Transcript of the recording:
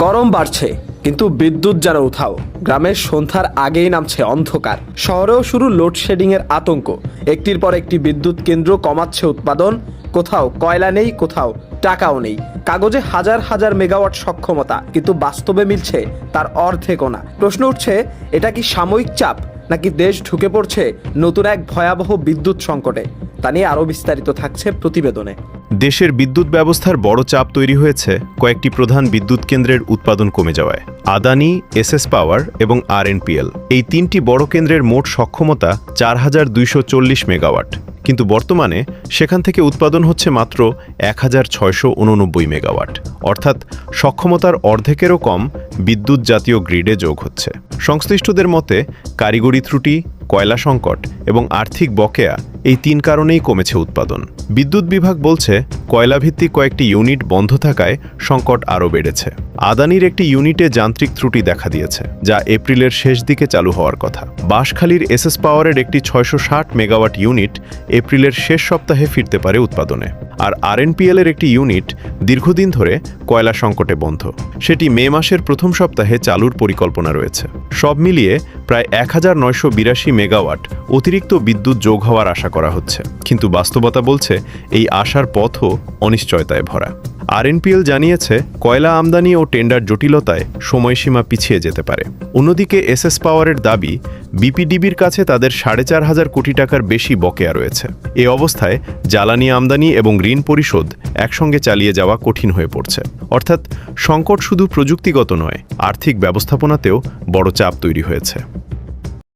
গরম বাড়ছে, কিন্তু বিদ্যুৎ যেন উধাও। গ্রামের সন্ধ্যার আগেই নামছে অন্ধকার। শহরেও শুরু লোডশেডিং এর আতঙ্ক। একটির পর একটি বিদ্যুৎ কেন্দ্র কমাচ্ছে উৎপাদন। কোথাও কয়লা নেই, কোথাও টাকাও নেই। কাগজে হাজার হাজার মেগাওয়াট সক্ষমতা, কিন্তু বাস্তবে মিলছে তার অর্ধেকও না। প্রশ্ন উঠছে, এটা কি সাময়িক চাপ, নাকি দেশ ঢুকে পড়ছে নতুন এক ভয়াবহ বিদ্যুৎ সংকটে? তা নিয়ে আরও বিস্তারিত থাকছে প্রতিবেদনে। দেশের বিদ্যুৎ ব্যবস্থার বড় চাপ তৈরি হয়েছে কয়েকটি প্রধান বিদ্যুৎ কেন্দ্রের উৎপাদন কমে যাওয়ায়। আদানি, এসএস পাওয়ার এবং আরএনপিএল, এই তিনটি বড় কেন্দ্রের মোট সক্ষমতা 4240 মেগাওয়াট, কিন্তু বর্তমানে সেখান থেকে উৎপাদন হচ্ছে মাত্র 1689 মেগাওয়াট, অর্থাৎ সক্ষমতার অর্ধেকেরও কম বিদ্যুৎ জাতীয় গ্রিডে যোগ হচ্ছে। সংশ্লিষ্টদের মতে কারিগরি ত্রুটি, কয়লা সংকট এবং আর্থিক বকেয়া, এই তিন কারণেই কমেছে উৎপাদন। বিদ্যুৎ বিভাগ বলছে কয়লাভিত্তিক কয়েকটি ইউনিট বন্ধ থাকায় সংকট আরও বেড়েছে। আদানির একটি ইউনিটে যান্ত্রিক ত্রুটি দেখা দিয়েছে, যা এপ্রিলের শেষ দিকে চালু হওয়ার কথা। বাঁশখালীর এসএস পাওয়ারের একটি 660 মেগাওয়াট ইউনিট এপ্রিলের শেষ সপ্তাহে ফিরতে পারে উৎপাদনে। আর আরএনপিএল এর একটি ইউনিট দীর্ঘদিন ধরে কয়লা সংকটে বন্ধ। সেটি মে মাসের প্রথম সপ্তাহে চালুর পরিকল্পনা রয়েছে। সব মিলিয়ে প্রায় 1982 মেগাওয়াট অতিরিক্ত বিদ্যুৎ যোগ হওয়ার আশা করা হচ্ছে, কিন্তু বাস্তবতা বলছে এই আশার পথও অনিশ্চয়তায় ভরা। আরএনপিএল জানিয়েছে কয়লা আমদানি ও টেন্ডার জটিলতায় সময়সীমা পিছিয়ে যেতে পারে। অন্যদিকে এসএস পাওয়ারের দাবি, বিপিডিবির কাছে তাদের 4500 কোটি টাকার বেশি বকেয়া রয়েছে। এ অবস্থায় জ্বালানি আমদানি এবং ঋণ পরিশোধ একসঙ্গে চালিয়ে যাওয়া কঠিন হয়ে পড়ছে। অর্থাৎ সংকট শুধু প্রযুক্তিগত নয়, আর্থিক ব্যবস্থাপনাতেও বড় চাপ তৈরি হয়েছে।